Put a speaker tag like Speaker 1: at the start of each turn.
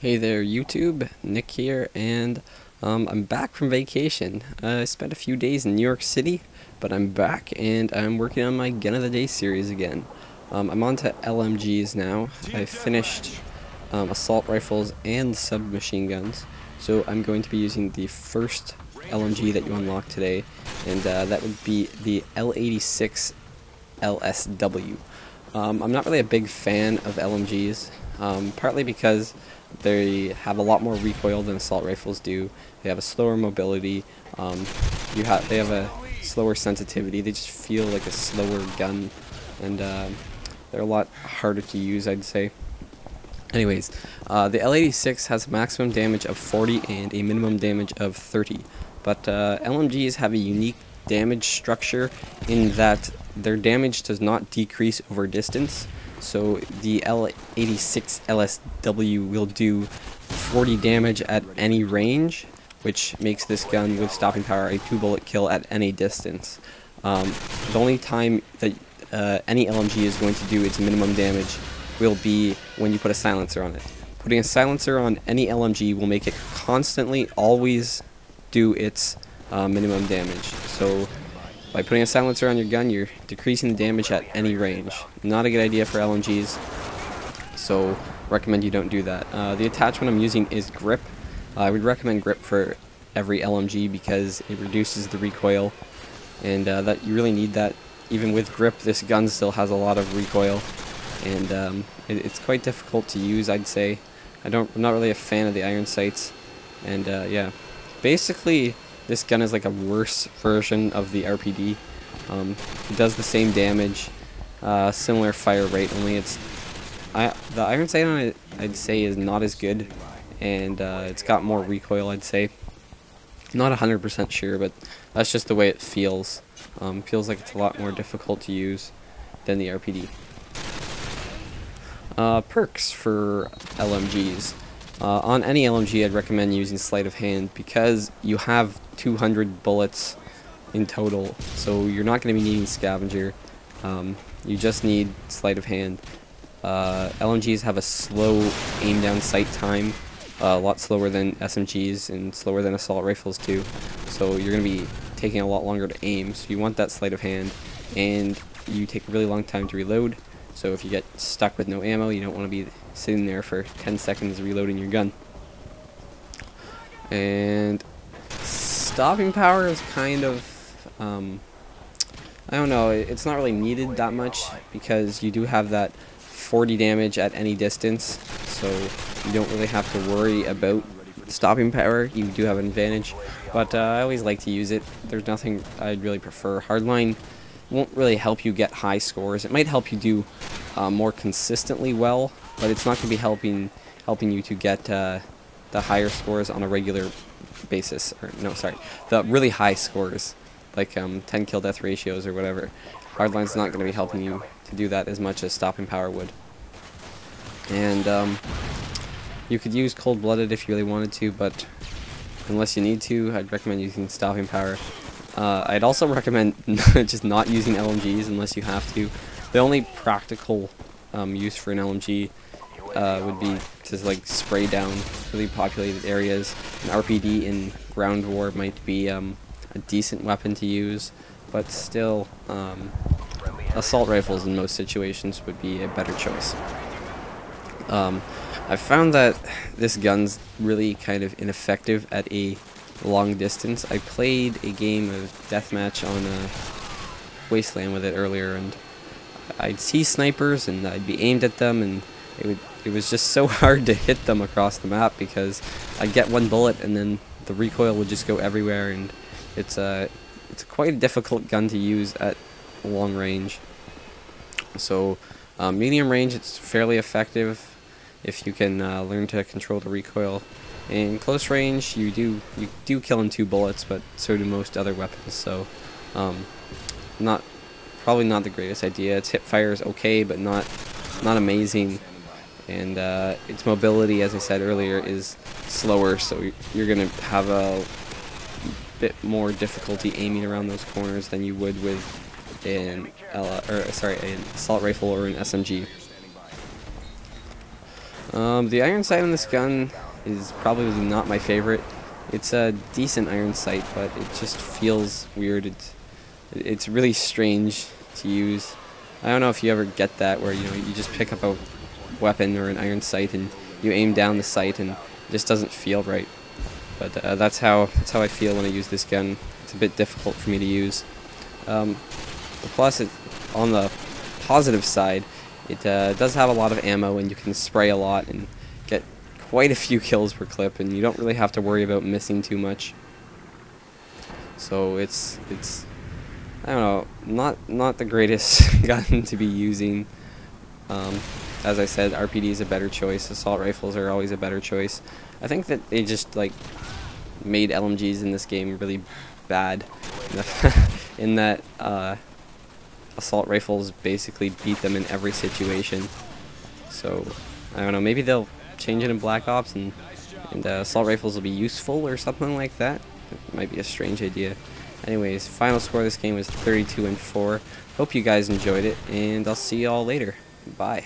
Speaker 1: Hey there YouTube, Nick here, and I'm back from vacation. I spent a few days in New York City, but I'm back and I'm working on my Gun of the Day series again. I'm on to LMGs now. I finished assault rifles and submachine guns, so I'm going to be using the first LMG that you unlock today, and that would be the L86 LSW. I'm not really a big fan of LMGs, partly because they have a lot more recoil than assault rifles do. They have a slower mobility. They have a slower sensitivity. They just feel like a slower gun, and they're a lot harder to use, I'd say. Anyways, the L86 has a maximum damage of 40 and a minimum damage of 30, but LMGs have a unique damage structure in that their damage does not decrease over distance. So the L86 LSW will do 40 damage at any range, which makes this gun with stopping power a 2-bullet kill at any distance. The only time that any LMG is going to do its minimum damage will be when you put a silencer on it. Putting a silencer on any LMG will make it constantly always do its minimum damage. So by putting a silencer on your gun, you're decreasing the damage at any range. Not a good idea for LMGs, so recommend you don't do that. The attachment I'm using is grip. I would recommend grip for every LMG because it reduces the recoil, and that you really need that. Even with grip, this gun still has a lot of recoil, and it's quite difficult to use, I'd say. I'm not really a fan of the iron sights, and yeah. Basically, this gun is like a worse version of the RPD. It does the same damage, similar fire rate, only the iron sight on it, I'd say, is not as good, and it's got more recoil, I'd say. Not 100% sure, but that's just the way it feels. Feels like it's a lot more difficult to use than the RPD. Perks for LMGs. On any LMG, I'd recommend using Sleight of Hand because you have 200 bullets in total, so you're not going to be needing Scavenger. You just need Sleight of Hand. LMGs have a slow aim down sight time, a lot slower than SMGs and slower than assault rifles too, so you're going to be taking a lot longer to aim, so you want that Sleight of Hand, and you take a really long time to reload. So if you get stuck with no ammo, you don't want to be sitting there for 10 seconds reloading your gun. And stopping power is kind of, I don't know, it's not really needed that much because you do have that 40 damage at any distance, so you don't really have to worry about stopping power. You do have an advantage, but I always like to use it. There's nothing I'd really prefer. Hardline won't really help you get high scores. It might help you do more consistently well, but it's not going to be helping you to get the higher scores on a regular basis. Or no, sorry, the really high scores, like 10 kill death ratios or whatever. Hardline's not going to be helping you to do that as much as stopping power would. And you could use cold-blooded if you really wanted to, but unless you need to, I'd recommend using stopping power. I'd also recommend just not using LMGs unless you have to. The only practical use for an LMG would be to like spray down really populated areas. An RPD in ground war might be a decent weapon to use, but still, assault rifles in most situations would be a better choice. I found that this gun's really kind of ineffective at a long distance. I played a game of deathmatch on Wasteland with it earlier, and I'd see snipers and I'd be aimed at them, and it was just so hard to hit them across the map because I'd get one bullet and then the recoil would just go everywhere, and it's quite a difficult gun to use at long range. So medium range, it's fairly effective if you can learn to control the recoil. In close range, you do kill in 2 bullets, but so do most other weapons. So, probably not the greatest idea. Its hip fire is okay, but not amazing, and its mobility, as I said earlier, is slower. So you're gonna have a bit more difficulty aiming around those corners than you would with an assault rifle or an SMG. The iron sight on this gun is probably not my favorite. It's a decent iron sight, but it just feels weird. It's really strange to use. I don't know if you ever get that where you just pick up a weapon or an iron sight and you aim down the sight and it just doesn't feel right. But that's how I feel when I use this gun. It's a bit difficult for me to use. Plus, on the positive side, it does have a lot of ammo, and you can spray a lot and get quite a few kills per clip, and you don't really have to worry about missing too much. So it's I don't know, not the greatest gun to be using. As I said, RPD is a better choice. Assault rifles are always a better choice. I think that they just made LMGs in this game really bad, in that assault rifles basically beat them in every situation. So I don't know, maybe they'll change it in Black Ops and assault rifles will be useful or something like that. It might be a strange idea. Anyways, final score of this game was 32-4. Hope you guys enjoyed it, and I'll see you all later. Bye.